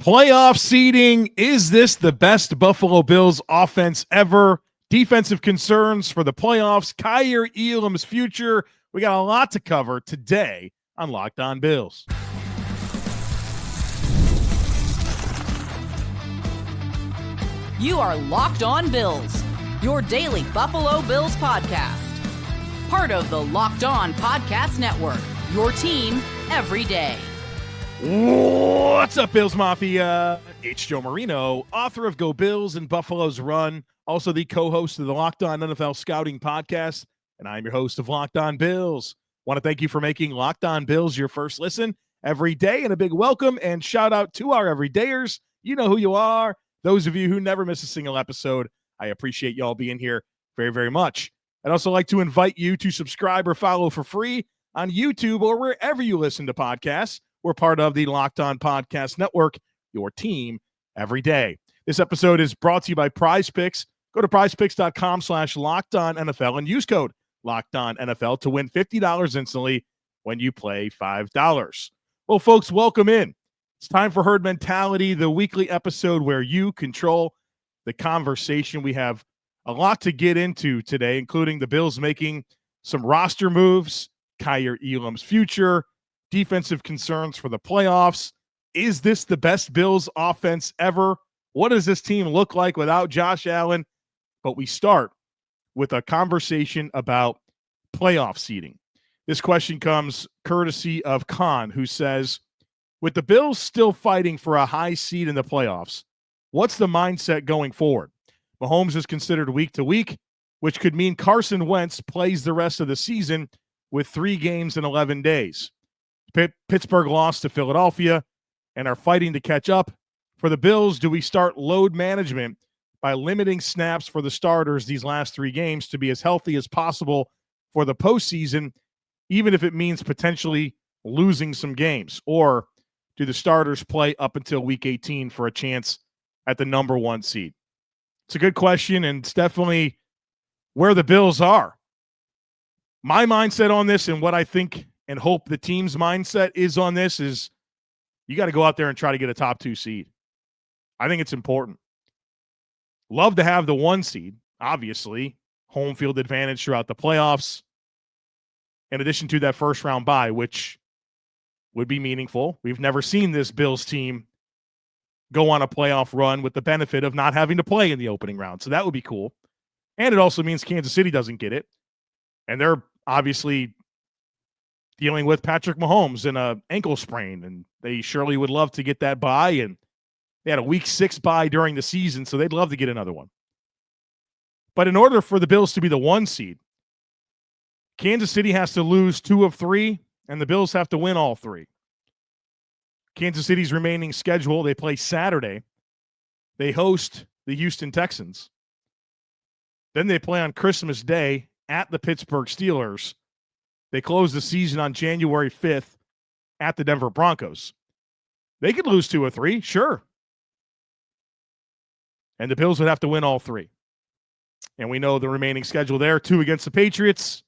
Playoff seeding. Is this the best Buffalo Bills offense ever? Defensive concerns for the playoffs. Kaiir Elam's future. We got a lot to cover today on Locked On Bills. You are Locked On Bills, your daily Buffalo Bills podcast. Part of the Locked On Podcast Network, your team every day. What's up, Bills Mafia? It's Joe Marino, author of Go Bills and Buffalo's Run, also the co-host of the Locked On NFL Scouting Podcast, and I'm your host of Locked On Bills. Want to thank you for making Locked On Bills your first listen every day, and a big welcome and shout out to our everydayers. You know who you are. Those of you who never miss a single episode, I appreciate y'all being here very, very much. I'd also like to invite you to subscribe or follow for free on YouTube or wherever you listen to podcasts. We're part of the Locked On Podcast Network, your team every day. This episode is brought to you by Prize Picks. Go to prizepicks.com/LockedOnNFL and use code LockedOnNFL to win $50 instantly when you play $5. Well, folks, welcome in. It's time for Herd Mentality, the weekly episode where you control the conversation. We have a lot to get into today, including the Bills making some roster moves, Kaiir Elam's future, defensive concerns for the playoffs. Is this the best Bills offense ever? What does this team look like without Josh Allen? But we start with a conversation about playoff seeding. This question comes courtesy of Khan, who says, with the Bills still fighting for a high seed in the playoffs, what's the mindset going forward? Mahomes is considered week to week, which could mean Carson Wentz plays the rest of the season with 3 games in 11 days. Pittsburgh lost to Philadelphia and are fighting to catch up. For the Bills, do we start load management by limiting snaps for the starters these last 3 games to be as healthy as possible for the postseason, even if it means potentially losing some games? Or do the starters play up until week 18 for a chance at the number 1 seed? It's a good question, and it's definitely where the Bills are. My mindset on this and what I think and hope the team's mindset is on this is you got to go out there and try to get a top 2 seed. I think it's important. Love to have the 1 seed, obviously, home field advantage throughout the playoffs, in addition to that first round bye, which would be meaningful. We've never seen this Bills team go on a playoff run with the benefit of not having to play in the opening round. So that would be cool. And it also means Kansas City doesn't get it. And they're obviously dealing with Patrick Mahomes and an ankle sprain, and they surely would love to get that bye. And they had a week 6 bye during the season, so they'd love to get another one. But in order for the Bills to be the 1 seed, Kansas City has to lose 2 of 3, and the Bills have to win all 3. Kansas City's remaining schedule, they play Saturday. They host the Houston Texans. Then they play on Christmas Day at the Pittsburgh Steelers. They close the season on January 5th at the Denver Broncos. They could lose 2 or 3, sure. And the Bills would have to win all 3. And we know the remaining schedule there, 2 against the Patriots,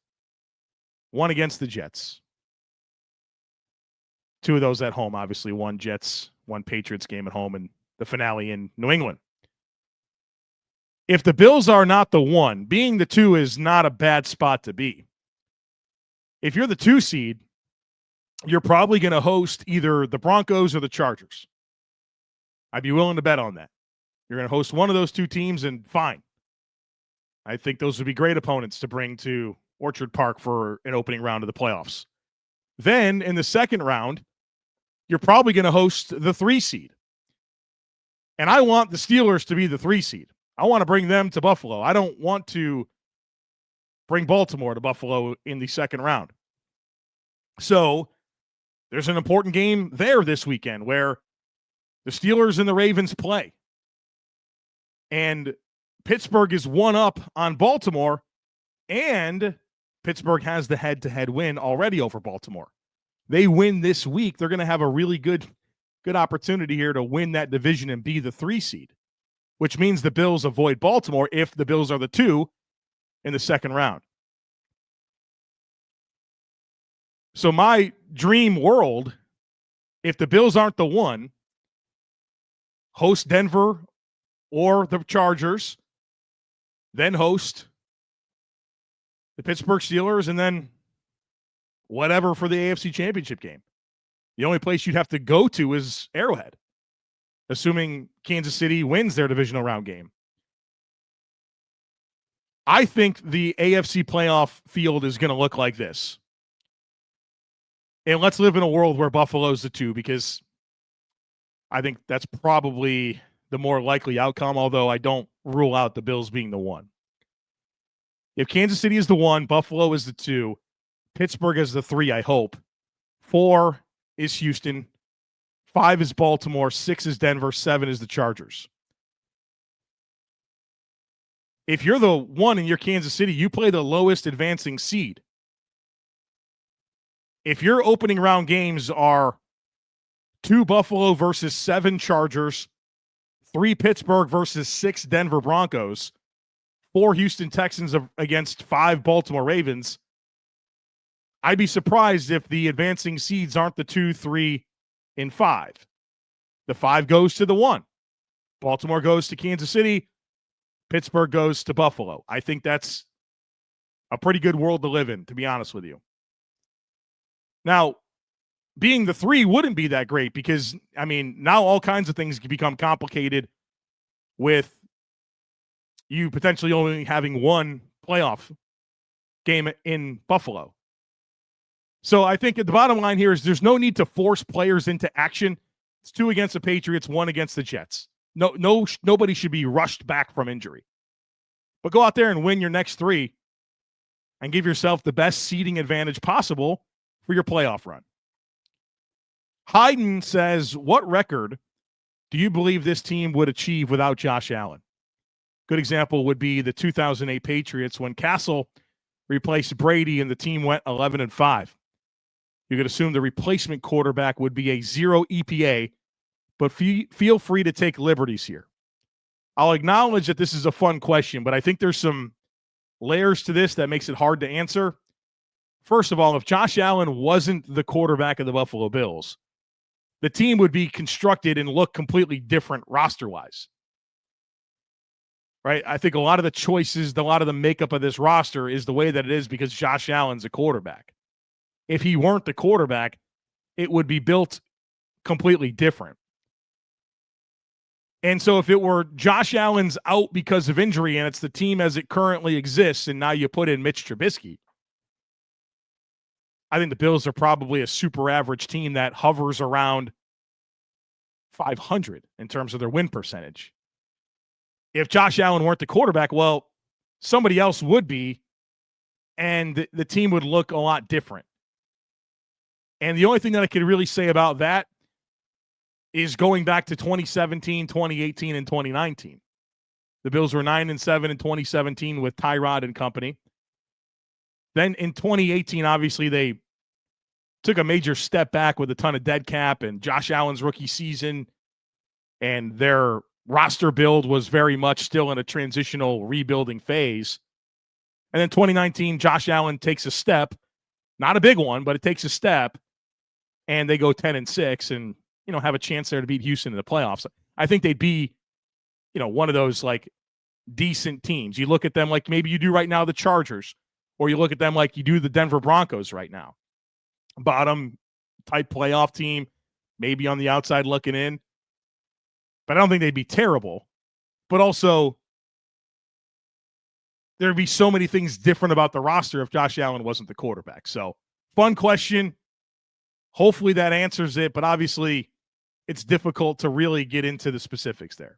1 against the Jets. 2 of those at home, obviously. 1 Jets, 1 Patriots game at home, and the finale in New England. If the Bills are not the 1, being the 2 is not a bad spot to be. If you're the 2 seed, you're probably going to host either the Broncos or the Chargers. I'd be willing to bet on that. You're going to host one of those 2 teams, and fine. I think those would be great opponents to bring to Orchard Park for an opening round of the playoffs. Then, in the second round, you're probably going to host the 3 seed. And I want the Steelers to be the 3 seed. I want to bring them to Buffalo. I don't want to bring Baltimore to Buffalo in the second round. So there's an important game there this weekend where the Steelers and the Ravens play. And Pittsburgh is 1 up on Baltimore, and Pittsburgh has the head-to-head win already over Baltimore. They win this week, they're going to have a really good opportunity here to win that division and be the 3 seed, which means the Bills avoid Baltimore if the Bills are the 2 in the second round. So my dream world, if the Bills aren't the 1, host Denver or the Chargers, then host the Pittsburgh Steelers, and then whatever for the AFC Championship game. The only place you'd have to go to is Arrowhead, assuming Kansas City wins their divisional round game. I think the AFC playoff field is going to look like this. And let's live in a world where Buffalo's the 2, because I think that's probably the more likely outcome, although I don't rule out the Bills being the 1. If Kansas City is the 1, Buffalo is the 2, Pittsburgh is the 3, I hope. 4 is Houston, 5 is Baltimore, 6 is Denver, 7 is the Chargers. If you're the 1 in your Kansas City, you play the lowest advancing seed. If your opening round games are 2 Buffalo versus 7 Chargers, 3 Pittsburgh versus 6 Denver Broncos, 4 Houston Texans against 5 Baltimore Ravens, I'd be surprised if the advancing seeds aren't the 2, 3, and 5. The 5 goes to the 1. Baltimore goes to Kansas City. Pittsburgh goes to Buffalo. I think that's a pretty good world to live in, to be honest with you. Now, being the 3 wouldn't be that great because, I mean, now all kinds of things can become complicated with you potentially only having 1 playoff game in Buffalo. So I think the bottom line here is there's no need to force players into action. It's 2 against the Patriots, 1 against the Jets. Nobody should be rushed back from injury. But go out there and win your next 3 and give yourself the best seeding advantage possible for your playoff run. Hayden says, what record do you believe this team would achieve without Josh Allen? Good example would be the 2008 Patriots when Castle replaced Brady and the team went 11-5. You could assume the replacement quarterback would be a 0 EPA, but feel free to take liberties here. I'll acknowledge that this is a fun question, but I think there's some layers to this that makes it hard to answer. First of all, if Josh Allen wasn't the quarterback of the Buffalo Bills, the team would be constructed and look completely different roster-wise. Right? I think a lot of the choices, a lot of the makeup of this roster is the way that it is because Josh Allen's a quarterback. If he weren't the quarterback, it would be built completely different. And so if it were Josh Allen's out because of injury and it's the team as it currently exists and now you put in Mitch Trubisky, I think the Bills are probably a super average team that hovers around 500 in terms of their win percentage. If Josh Allen weren't the quarterback, well, somebody else would be, and the team would look a lot different. And the only thing that I could really say about that is going back to 2017, 2018, and 2019. The Bills were 9-7 in 2017 with Tyrod and company. Then in 2018, obviously, they took a major step back with a ton of dead cap and Josh Allen's rookie season, and their roster build was very much still in a transitional rebuilding phase. And then 2019, Josh Allen takes a step, not a big one, but it takes a step, and they go 10-6 and, you know, have a chance there to beat Houston in the playoffs. I think they'd be, you know, one of those like decent teams. You look at them like maybe you do right now the Chargers, or you look at them like you do the Denver Broncos right now. Bottom type playoff team, maybe on the outside looking in. But I don't think they'd be terrible. But also, there'd be so many things different about the roster if Josh Allen wasn't the quarterback. So, fun question. Hopefully that answers it, but obviously it's difficult to really get into the specifics there.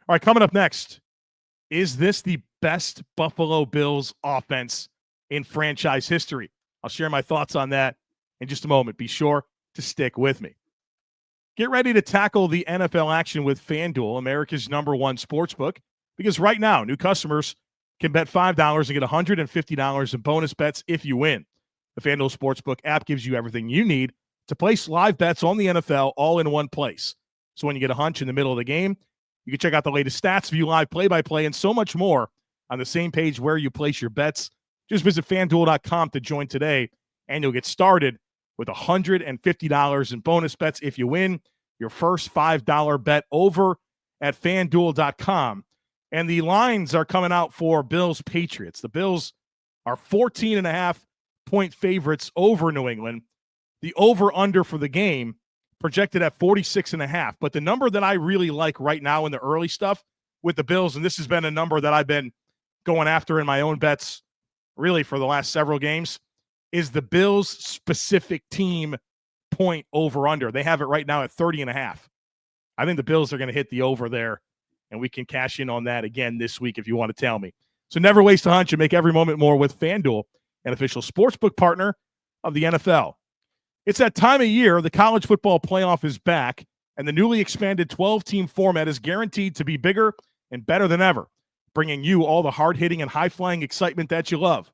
All right, coming up next, is this the best Buffalo Bills offense in franchise history? I'll share my thoughts on that in just a moment. Be sure to stick with me. Get ready to tackle the NFL action with FanDuel, America's #1 sportsbook, because right now, new customers can bet $5 and get $150 in bonus bets if you win. The FanDuel Sportsbook app gives you everything you need to place live bets on the NFL all in one place. So when you get a hunch in the middle of the game, you can check out the latest stats, view live play-by-play, and so much more on the same page where you place your bets. Just visit FanDuel.com to join today, and you'll get started with $150 in bonus bets if you win. your first $5 bet over at FanDuel.com. And the lines are coming out for Bills Patriots. The Bills are 14.5-point favorites over New England. The over-under for the game projected at 46.5. But the number that I really like right now in the early stuff with the Bills, and this has been a number that I've been going after in my own bets really for the last several games, is the Bills specific team point over-under. They have it right now at 30.5. I think the Bills are going to hit the over there, and we can cash in on that again this week if you want to tell me. So never waste a hunch and make every moment more with FanDuel, an official sportsbook partner of the NFL. It's that time of year. The college football playoff is back, and the newly expanded 12-team format is guaranteed to be bigger and better than ever, bringing you all the hard-hitting and high-flying excitement that you love.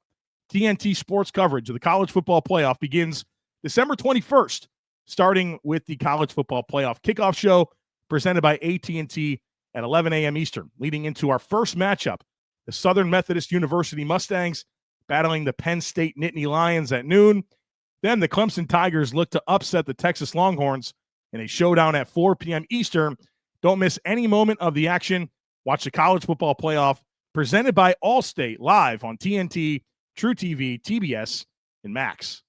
TNT Sports coverage of the college football playoff begins December 21st, starting with the college football playoff kickoff show presented by AT&T at 11 a.m. Eastern, leading into our first matchup, the Southern Methodist University Mustangs battling the Penn State Nittany Lions at noon. Then the Clemson Tigers look to upset the Texas Longhorns in a showdown at 4 p.m. Eastern. Don't miss any moment of the action. Watch the college football playoff presented by Allstate live on TNT, True TV, TBS, and Max.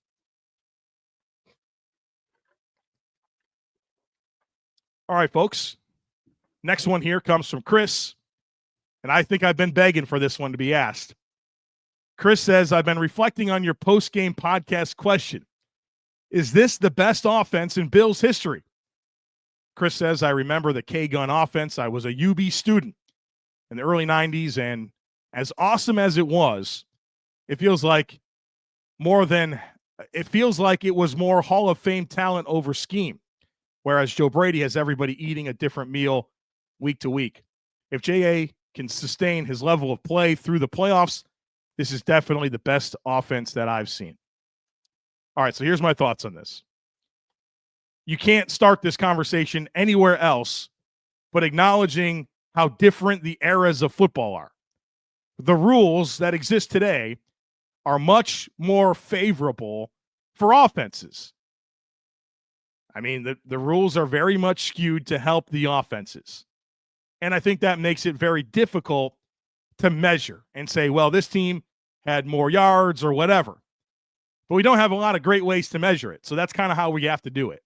All right, folks. Next one here comes from Chris, and I think I've been begging for this one to be asked. Chris says, I've been reflecting on your post-game podcast question. Is this the best offense in Bills history? Chris says, I remember the K-Gun offense. I was a UB student in the early 90s, and as awesome as it was, it feels like it was more Hall of Fame talent over scheme, whereas Joe Brady has everybody eating a different meal week to week. If J.A. can sustain his level of play through the playoffs, this is definitely the best offense that I've seen. All right, so here's my thoughts on this. You can't start this conversation anywhere else but acknowledging how different the eras of football are. The rules that exist today are much more favorable for offenses. I mean, the rules are very much skewed to help the offenses. And I think that makes it very difficult to measure and say, well, this team had more yards or whatever. But we don't have a lot of great ways to measure it. So that's kind of how we have to do it.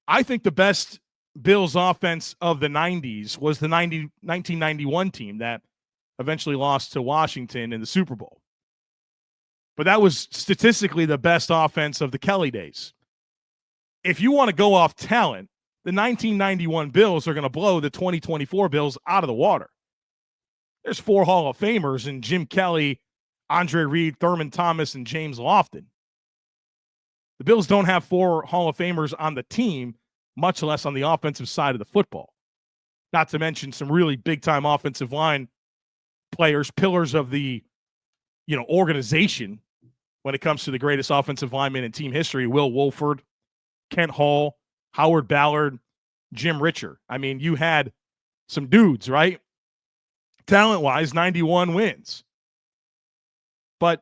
I think the best Bills offense of the 90s was the 1991 team that eventually lost to Washington in the Super Bowl. But that was statistically the best offense of the Kelly days. If you want to go off talent, the 1991 Bills are going to blow the 2024 Bills out of the water. There's 4 Hall of Famers in Jim Kelly, Andre Reed, Thurman Thomas, and James Lofton. The Bills don't have 4 Hall of Famers on the team, much less on the offensive side of the football. Not to mention some really big-time offensive line players, pillars of the organization when it comes to the greatest offensive lineman in team history, Will Wolford, Kent Hall, Howard Ballard, Jim Richer. I mean, you had some dudes, right? Talent-wise, 91 wins. But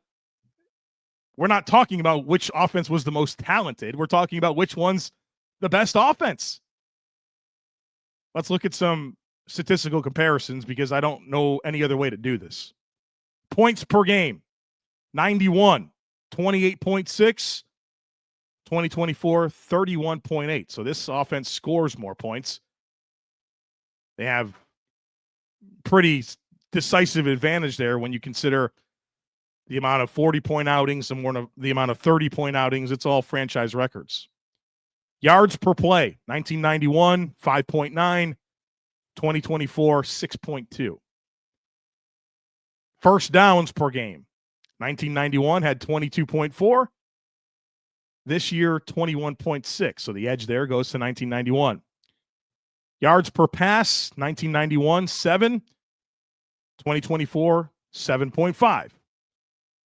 we're not talking about which offense was the most talented. We're talking about which one's the best offense. Let's look at some statistical comparisons because I don't know any other way to do this. Points per game, 91, 28.6, 2024, 31.8. So this offense scores more points. They have pretty decisive advantage there when you consider the amount of 40-point outings and the amount of 30-point outings. It's all franchise records. Yards per play, 1991, 5.9, 2024, 6.2. First downs per game, 1991 had 22.4. This year, 21.6. So the edge there goes to 1991. Yards per pass, 1991, 7. 2024, 7.5.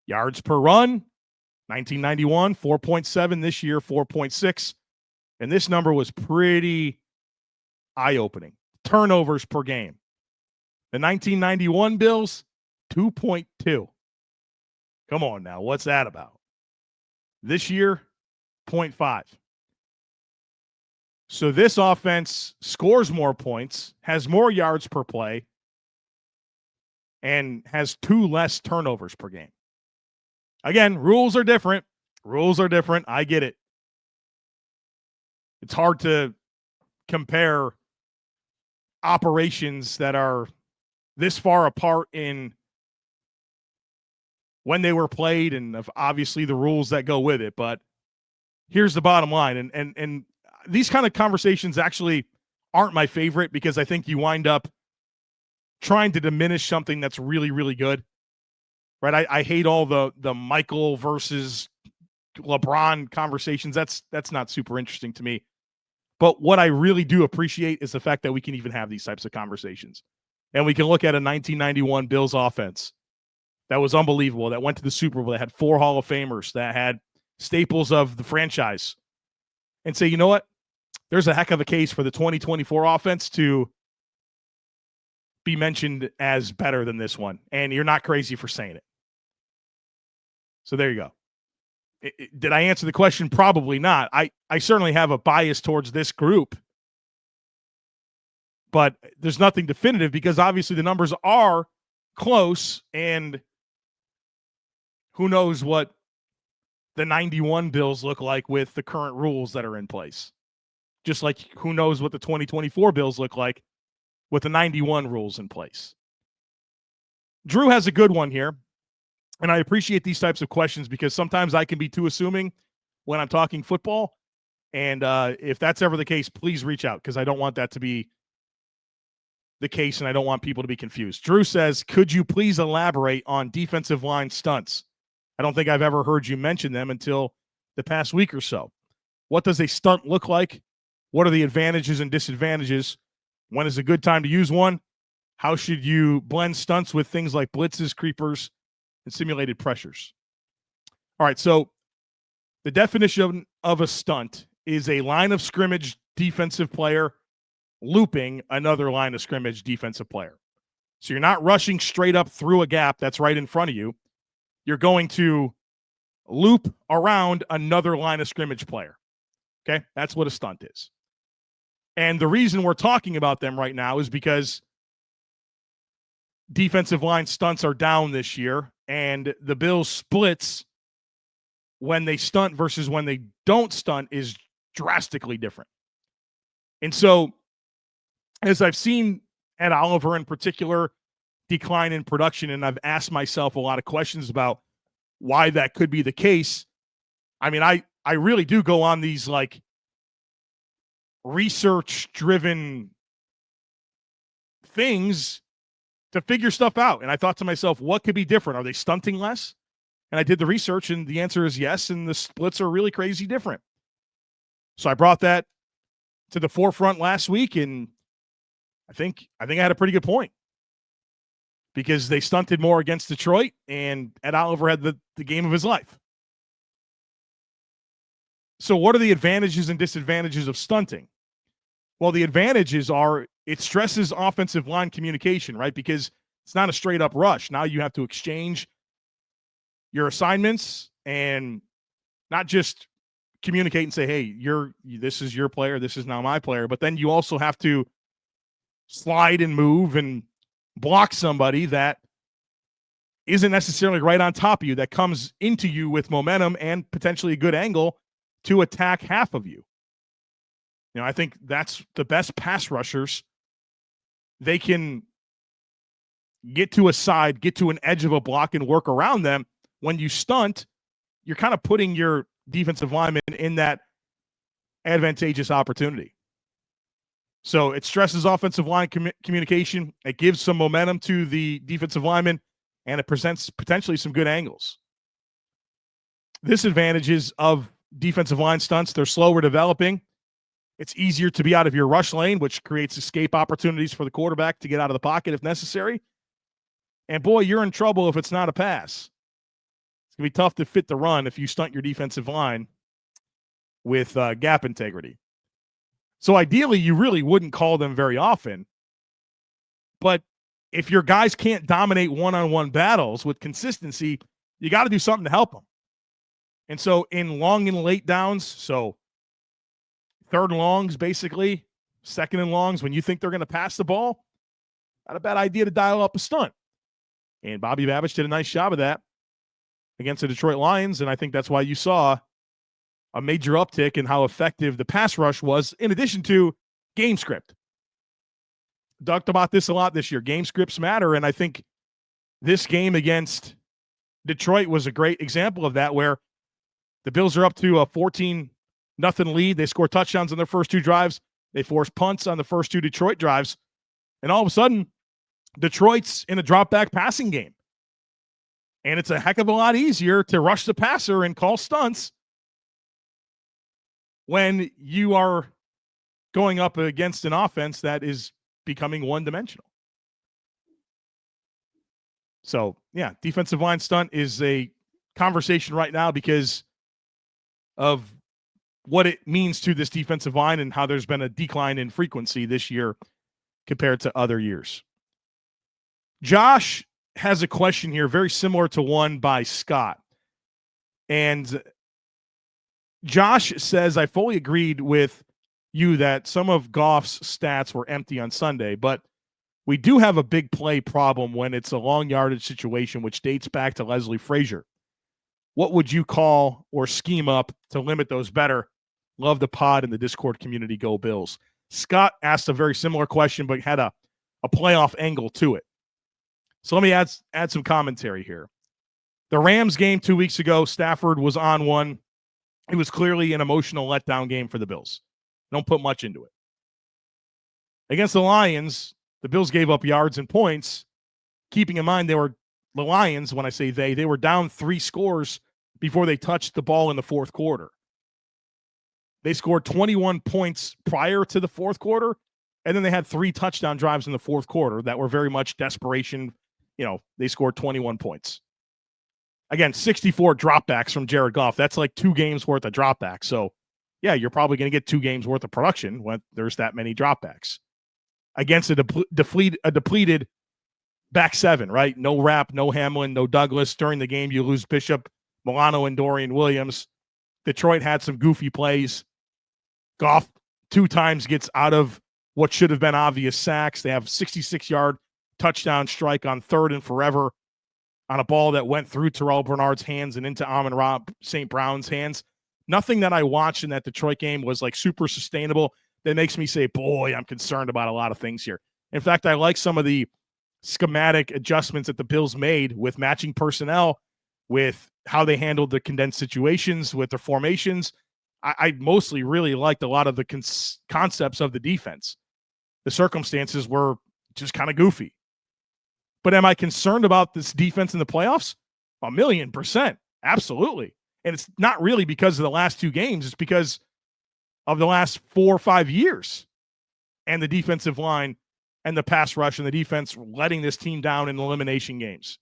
Yards per run, 1991, 4.7. This year, 4.6. And this number was pretty eye-opening. Turnovers per game. The 1991 Bills, 2.2. Come on now, what's that about? This year, 0.5. So this offense scores more points, has more yards per play, and has 2 less turnovers per game. Again, rules are different. Rules are different. I get it. It's hard to compare operations that are this far apart in when they were played and obviously the rules that go with it. But here's the bottom line. And these kind of conversations actually aren't my favorite because I think you wind up trying to diminish something that's really, really good. Right? I hate all the Michael versus LeBron conversations. That's not super interesting to me. But what I really do appreciate is the fact that we can even have these types of conversations. And we can look at a 1991 Bills offense that was unbelievable, that went to the Super Bowl, that had 4 Hall of Famers, that had staples of the franchise, and say, you know what? There's a heck of a case for the 2024 offense to be mentioned as better than this one. And you're not crazy for saying it. So there you go. Did I answer the question? Probably not. I certainly have a bias towards this group, but there's nothing definitive because obviously the numbers are close, and who knows what the 91 Bills look like with the current rules that are in place. Just like who knows what the 2024 Bills look like with the 91 rules in place. Drew has a good one here. And I appreciate these types of questions because sometimes I can be too assuming when I'm talking football. And if that's ever the case, please reach out because I don't want that to be the case and I don't want people to be confused. Drew says, could you please elaborate on defensive line stunts? I don't think I've ever heard you mention them until the past week or so. What does a stunt look like? What are the advantages and disadvantages? When is a good time to use one? How should you blend stunts with things like blitzes, creepers, and simulated pressures? All right, so the definition of a stunt is a line of scrimmage defensive player looping another line of scrimmage defensive player. So you're not rushing straight up through a gap that's right in front of you. You're going to loop around another line of scrimmage player. Okay, that's what a stunt is. And the reason we're talking about them right now is because defensive line stunts are down this year, and the Bills' splits when they stunt versus when they don't stunt is drastically different. And so, as I've seen Ed Oliver in particular decline in production, and I've asked myself a lot of questions about why that could be the case, I mean, I really do go on these like research-driven things to figure stuff out. And I thought to myself, what could be different? Are they stunting less? And I did the research, and the answer is yes, and the splits are really crazy different. So I brought that to the forefront last week, and I think I had a pretty good point. Because they stunted more against Detroit, and Ed Oliver had the game of his life. So what are the advantages and disadvantages of stunting? Well, the advantages are it stresses offensive line communication, right? Because it's not a straight up rush. Now you have to exchange your assignments and not just communicate and say, hey, this is your player, this is now my player. But then you also have to slide and move and block somebody that isn't necessarily right on top of you, that comes into you with momentum and potentially a good angle to attack half of you. You know, I think that's the best pass rushers. They can get to a side, get to an edge of a block and work around them. When you stunt, you're kind of putting your defensive lineman in that advantageous opportunity. So it stresses offensive line communication. It gives some momentum to the defensive lineman, and it presents potentially some good angles. Disadvantages of defensive line stunts: they're slower developing. It's easier to be out of your rush lane, which creates escape opportunities for the quarterback to get out of the pocket if necessary. And boy, you're in trouble if it's not a pass. It's going to be tough to fit the run if you stunt your defensive line with gap integrity. So ideally, you really wouldn't call them very often. But if your guys can't dominate one-on-one battles with consistency, you got to do something to help them. And so in long and late downs, so third and longs, basically, second and longs, when you think they're going to pass the ball, not a bad idea to dial up a stunt. And Bobby Babich did a nice job of that against the Detroit Lions, and I think that's why you saw a major uptick in how effective the pass rush was, in addition to game script. Talked about this a lot this year. Game scripts matter, and I think this game against Detroit was a great example of that, where the Bills are up to a 14-0 lead. They score touchdowns on their first two drives. They force punts on the first two Detroit drives. And all of a sudden, Detroit's in a drop-back passing game. And it's a heck of a lot easier to rush the passer and call stunts when you are going up against an offense that is becoming one-dimensional. So, yeah, defensive line stunt is a conversation right now because of what it means to this defensive line and how there's been a decline in frequency this year compared to other years. Josh has a question here very similar to one by Scott. And Josh says, I fully agreed with you that some of Goff's stats were empty on Sunday, but we do have a big play problem when it's a long yardage situation, which dates back to Leslie Frazier. What would you call or scheme up to limit those better? Love the pod and the Discord community. Go Bills. Scott asked a very similar question, but had a playoff angle to it. So let me add some commentary here. The Rams game 2 weeks ago, Stafford was on one. It was clearly an emotional letdown game for the Bills. Don't put much into it. Against the Lions, the Bills gave up yards and points, keeping in mind the Lions, when I say they were down 3 scores before they touched the ball in the fourth quarter. They scored 21 points prior to the fourth quarter, and then they had 3 touchdown drives in the fourth quarter that were very much desperation. They scored 21 points. Again, 64 dropbacks from Jared Goff. That's like 2 games worth of dropbacks. So, yeah, you're probably going to get 2 games worth of production when there's that many dropbacks. Against a depleted back seven, right? No Rapp, no Hamlin, no Douglas. During the game, you lose Bishop, Milano, and Dorian Williams. Detroit had some goofy plays. Goff 2 times gets out of what should have been obvious sacks. They have 66-yard touchdown strike on 3rd and forever on a ball that went through Terrell Bernard's hands and into Amon-Ra St. Brown's hands. Nothing that I watched in that Detroit game was like super sustainable. That makes me say, boy, I'm concerned about a lot of things here. In fact, I like some of the schematic adjustments that the Bills made with matching personnel, with how they handled the condensed situations, with their formations. I mostly really liked a lot of the concepts of the defense. The circumstances were just kind of goofy. But am I concerned about this defense in the playoffs? 1,000,000%. Absolutely. And it's not really because of the last 2 games. It's because of the last 4 or 5 years and the defensive line and the pass rush and the defense letting this team down in elimination games.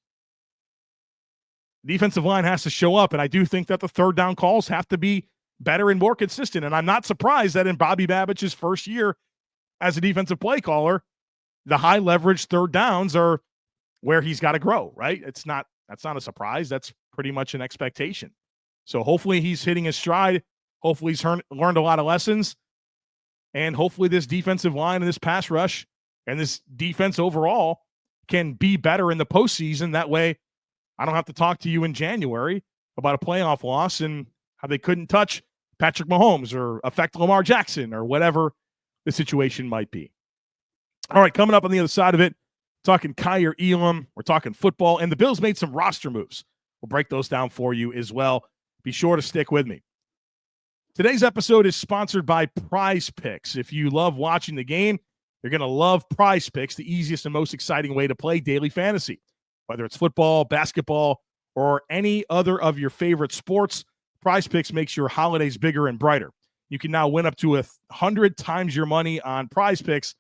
The defensive line has to show up, and I do think that the third down calls have to be better and more consistent. And I'm not surprised that in Bobby Babich's first year as a defensive play caller, the high leverage third downs are where he's got to grow, right? That's not a surprise. That's pretty much an expectation. So hopefully he's hitting his stride. Hopefully he's learned a lot of lessons. And hopefully this defensive line and this pass rush and this defense overall can be better in the postseason. That way I don't have to talk to you in January about a playoff loss and how they couldn't touch Patrick Mahomes or affect Lamar Jackson or whatever the situation might be. All right, coming up on the other side of it, talking Kaiir Elam, we're talking football, and the Bills made some roster moves. We'll break those down for you as well. Be sure to stick with me. Today's episode is sponsored by Prize Picks. If you love watching the game, you're going to love Prize Picks, the easiest and most exciting way to play daily fantasy. Whether it's football, basketball, or any other of your favorite sports, Prize Picks makes your holidays bigger and brighter. You can now win up to 100 times your money on Prize Picks.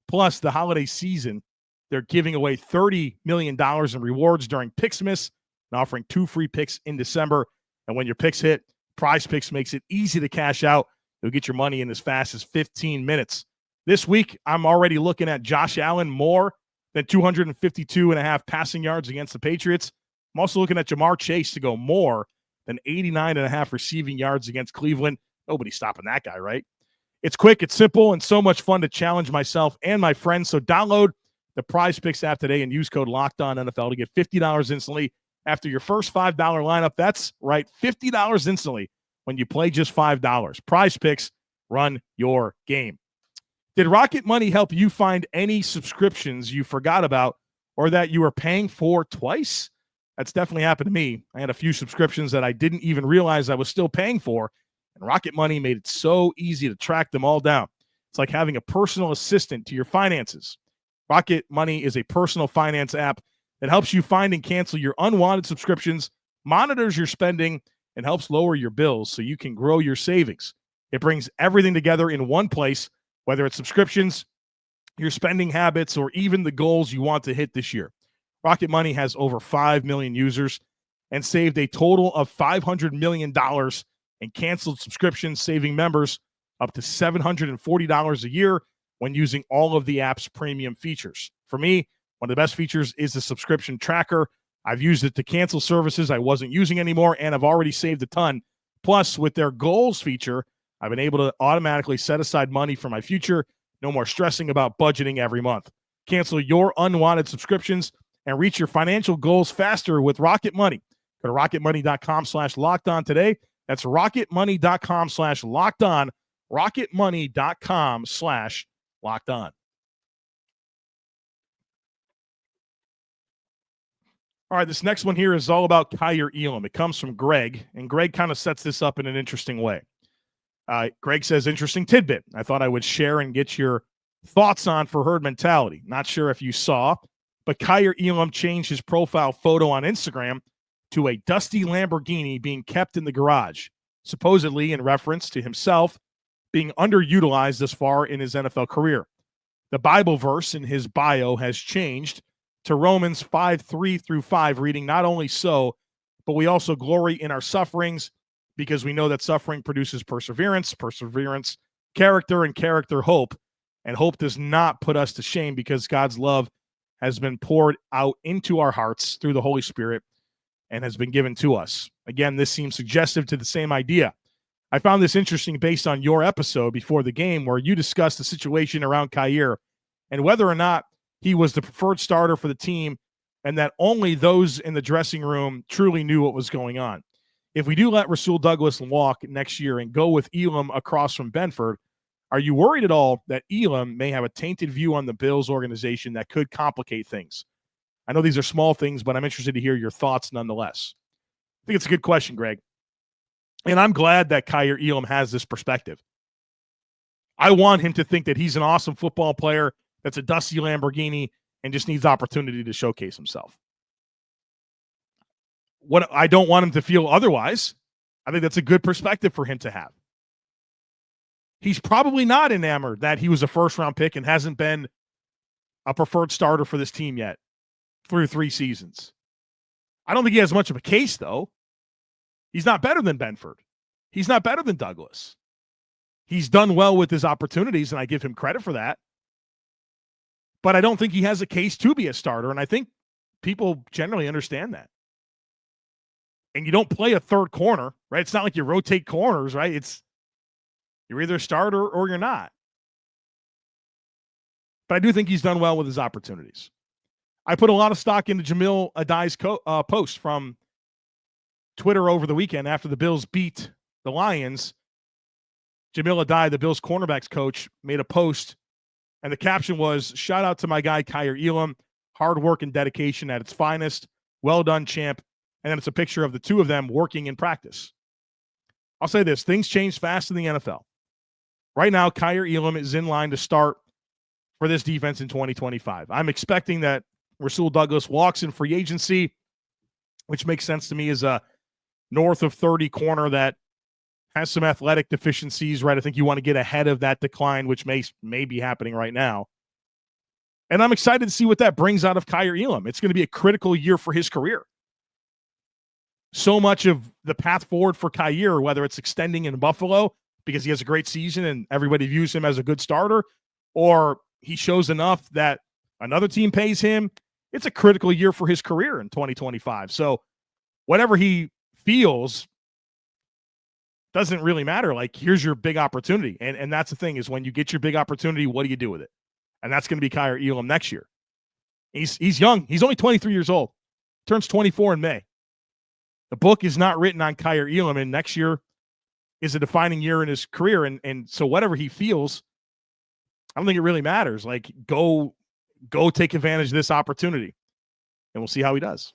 Plus, the holiday season, they're giving away $30 million in rewards during Picksmas and offering 2 free picks in December. And when your picks hit, Prize Picks makes it easy to cash out. You'll get your money in as fast as 15 minutes. This week, I'm already looking at Josh Allen more than 252.5 passing yards against the Patriots. I'm also looking at Jamar Chase to go more than 89.5 receiving yards against Cleveland. Nobody's stopping that guy, right? It's quick, it's simple, and so much fun to challenge myself and my friends. So download the Prize Picks app today and use code LOCKEDONNFL to get $50 instantly after your first $5 lineup. That's right, $50 instantly when you play just $5. Prize Picks, run your game. Did Rocket Money help you find any subscriptions you forgot about or that you were paying for twice? That's definitely happened to me. I had a few subscriptions that I didn't even realize I was still paying for, and Rocket Money made it so easy to track them all down. It's like having a personal assistant to your finances. Rocket Money is a personal finance app that helps you find and cancel your unwanted subscriptions, monitors your spending, and helps lower your bills so you can grow your savings. It brings everything together in one place, whether it's subscriptions, your spending habits, or even the goals you want to hit this year. Rocket Money has over 5 million users and saved a total of $500 million in canceled subscriptions, saving members up to $740 a year when using all of the app's premium features. For me, one of the best features is the subscription tracker. I've used it to cancel services I wasn't using anymore, and I've already saved a ton. Plus, with their goals feature, I've been able to automatically set aside money for my future. No more stressing about budgeting every month. Cancel your unwanted subscriptions and reach your financial goals faster with Rocket Money. Go to rocketmoney.com/lockedon today. That's rocketmoney.com/lockedon. rocketmoney.com/lockedon. All right, this next one here is all about Kaiir Elam. It comes from Greg, and Greg kind of sets this up in an interesting way. Greg says, interesting tidbit. I thought I would share and get your thoughts on for herd mentality. Not sure if you saw, but Kaiir Elam changed his profile photo on Instagram to a dusty Lamborghini being kept in the garage, supposedly in reference to himself being underutilized this far in his NFL career. The Bible verse in his bio has changed to Romans 5:3-5, reading, not only so, but we also glory in our sufferings because we know that suffering produces perseverance, perseverance, character, and character, hope. And hope does not put us to shame because God's love has been poured out into our hearts through the Holy Spirit and has been given to us. Again, this seems suggestive to the same idea. I found this interesting based on your episode before the game where you discussed the situation around Kaiir and whether or not he was the preferred starter for the team and that only those in the dressing room truly knew what was going on. If we do let Rasul Douglas walk next year and go with Elam across from Benford, are you worried at all that Elam may have a tainted view on the Bills organization that could complicate things? I know these are small things, but I'm interested to hear your thoughts nonetheless. I think it's a good question, Greg. And I'm glad that Kaiir Elam has this perspective. I want him to think that he's an awesome football player that's a dusty Lamborghini and just needs opportunity to showcase himself. What I don't want him to feel otherwise. I think that's a good perspective for him to have. He's probably not enamored that he was a first-round pick and hasn't been a preferred starter for this team yet through 3 seasons. I don't think he has much of a case, though. He's not better than Benford. He's not better than Douglas. He's done well with his opportunities, and I give him credit for that. But I don't think he has a case to be a starter, and I think people generally understand that. And you don't play a third corner, right? It's not like you rotate corners, right? You're either a starter or you're not. But I do think he's done well with his opportunities. I put a lot of stock into Jamil Adai's post from Twitter over the weekend after the Bills beat the Lions. Jamil Adai, the Bills cornerbacks coach, made a post, and the caption was, shout out to my guy Kaiir Elam, hard work and dedication at its finest. Well done, champ. And then it's a picture of the two of them working in practice. I'll say this, things change fast in the NFL. Right now, Kaiir Elam is in line to start for this defense in 2025. I'm expecting that Rasul Douglas walks in free agency, which makes sense to me as a north of 30 corner that has some athletic deficiencies, right? I think you want to get ahead of that decline, which may be happening right now. And I'm excited to see what that brings out of Kaiir Elam. It's going to be a critical year for his career. So much of the path forward for Kaiir, whether it's extending in Buffalo because he has a great season and everybody views him as a good starter, or he shows enough that another team pays him, it's a critical year for his career in 2025. So whatever he feels, doesn't really matter. Like, here's your big opportunity. And that's the thing, is when you get your big opportunity, what do you do with it? And that's going to be Kaiir Elam next year. He's young. He's only 23 years old. Turns 24 in May. The book is not written on Kaiir Elam, and next year is a defining year in his career. And so whatever he feels, I don't think it really matters. Like, go take advantage of this opportunity, and we'll see how he does.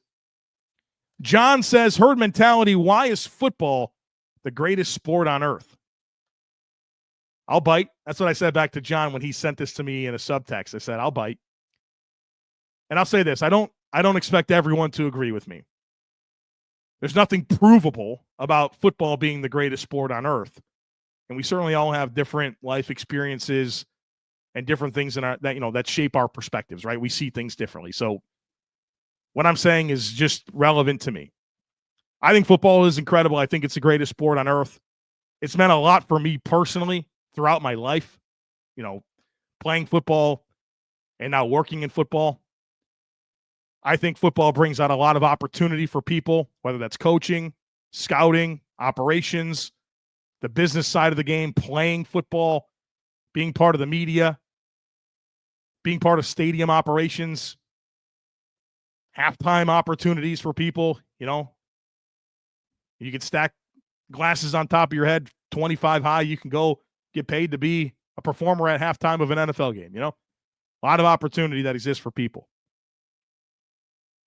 John says, herd mentality, why is football the greatest sport on earth? I'll bite. That's what I said back to John when he sent this to me in a subtext. I said, I'll bite. And I'll say this, I don't expect everyone to agree with me. There's nothing provable about football being the greatest sport on earth. And we certainly all have different life experiences and different things in our that shape our perspectives, right? We see things differently. So what I'm saying is just relevant to me. I think football is incredible. I think it's the greatest sport on earth. It's meant a lot for me personally throughout my life, playing football and now working in football. I think football brings out a lot of opportunity for people, whether that's coaching, scouting, operations, the business side of the game, playing football, being part of the media, being part of stadium operations, halftime opportunities for people. You can stack glasses on top of your head, 25 high. You can go get paid to be a performer at halftime of an NFL game. A lot of opportunity that exists for people.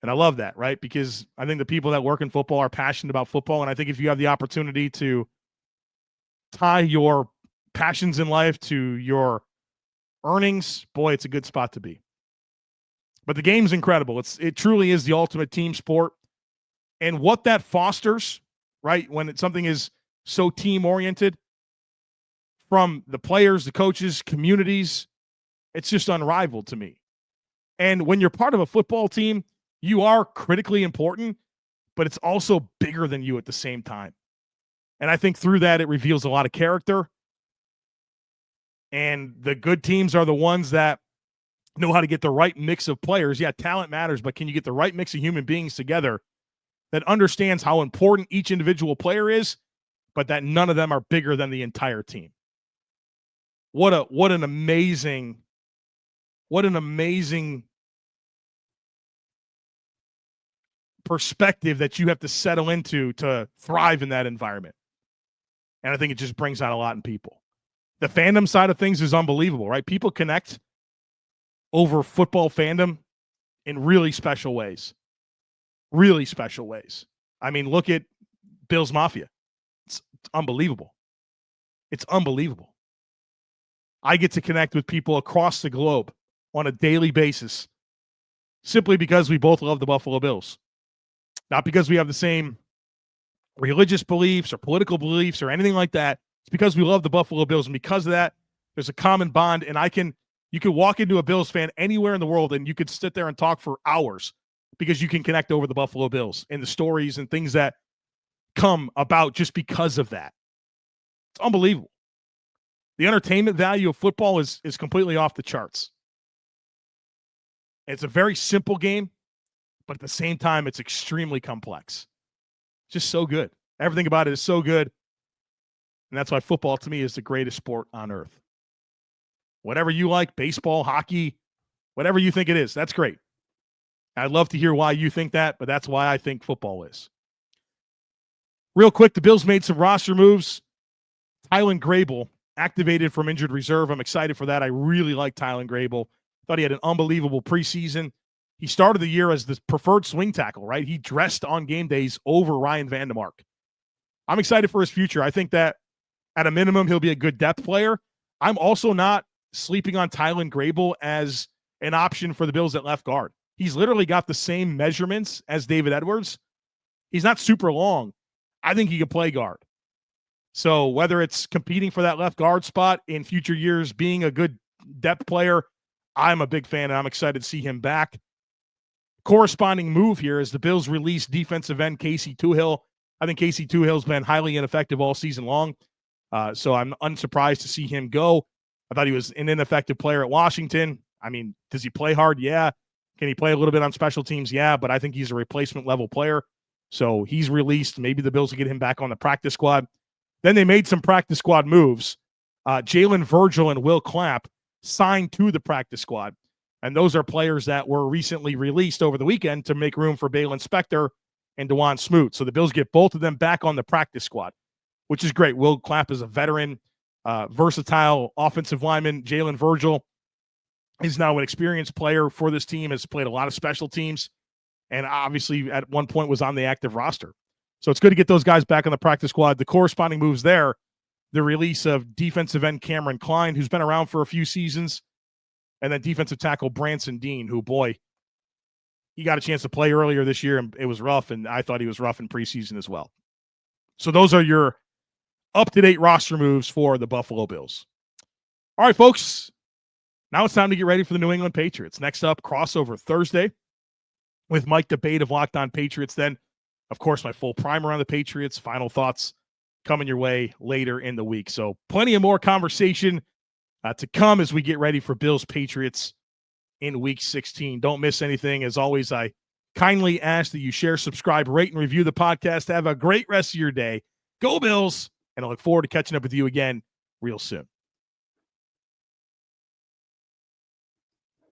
And I love that, right? Because I think the people that work in football are passionate about football. And I think if you have the opportunity to tie your passions in life to your earnings, boy, it's a good spot to be. But the game's incredible. It truly is the ultimate team sport. And what that fosters, right, when something is so team-oriented, from the players, the coaches, communities, it's just unrivaled to me. And when you're part of a football team, you are critically important, but it's also bigger than you at the same time. And I think through that, it reveals a lot of character. And the good teams are the ones that know how to get the right mix of players. Yeah, talent matters, but can you get the right mix of human beings together that understands how important each individual player is, but that none of them are bigger than the entire team? What an amazing perspective that you have to settle into to thrive in that environment. And I think it just brings out a lot in people. The fandom side of things is unbelievable, right? People connect over football fandom in really special ways. Really special ways. I mean, look at Bills Mafia. It's unbelievable. It's unbelievable. I get to connect with people across the globe on a daily basis simply because we both love the Buffalo Bills. Not because we have the same religious beliefs or political beliefs or anything like that. It's because we love the Buffalo Bills. And because of that, there's a common bond. And you can walk into a Bills fan anywhere in the world and you could sit there and talk for hours because you can connect over the Buffalo Bills and the stories and things that come about just because of that. It's unbelievable. The entertainment value of football is completely off the charts. It's a very simple game, but at the same time, it's extremely complex. Just so good. Everything about it is so good. And that's why football, to me, is the greatest sport on earth. Whatever you like, baseball, hockey, whatever you think it is, that's great. I'd love to hear why you think that, but that's why I think football is. Real quick, the Bills made some roster moves. Tylan Grable activated from injured reserve. I'm excited for that. I really like Tylan Grable. Thought he had an unbelievable preseason. He started the year as the preferred swing tackle, right? He dressed on game days over Ryan Vandemark. I'm excited for his future. I think that at a minimum, he'll be a good depth player. I'm also not sleeping on Tylan Grable as an option for the Bills at left guard. He's literally got the same measurements as David Edwards. He's not super long. I think he could play guard. So whether it's competing for that left guard spot in future years, being a good depth player, I'm a big fan, and I'm excited to see him back. Corresponding move here is the Bills release defensive end Casey Tuhill. I think Casey Tuhill's been highly ineffective all season long, so I'm unsurprised to see him go. I thought he was an ineffective player at Washington. I mean, does he play hard? Yeah. Can he play a little bit on special teams? Yeah, but I think he's a replacement level player. So he's released. Maybe the Bills will get him back on the practice squad. Then they made some practice squad moves. Jalen Virgil and Will Clapp signed to the practice squad. And those are players that were recently released over the weekend to make room for Balin Spector and DeJuan Smoot. So the Bills get both of them back on the practice squad, which is great. Will Clapp is a veteran, versatile offensive lineman. Jalen Virgil is now an experienced player for this team, has played a lot of special teams, and obviously at one point was on the active roster. So it's good to get those guys back on the practice squad. The corresponding moves there, the release of defensive end Cameron Klein, who's been around for a few seasons, and then defensive tackle Branson Dean, who, boy, he got a chance to play earlier this year, and it was rough, and I thought he was rough in preseason as well. So those are your up-to-date roster moves for the Buffalo Bills. All right, folks, now it's time to get ready for the New England Patriots. Next up, crossover Thursday with Mike Debate of Locked On Patriots. Then, of course, my full primer on the Patriots, final thoughts coming your way later in the week. So plenty of more conversation to come as we get ready for Bills Patriots in Week 16. Don't miss anything. As always, I kindly ask that you share, subscribe, rate, and review the podcast. Have a great rest of your day. Go Bills, and I look forward to catching up with you again real soon.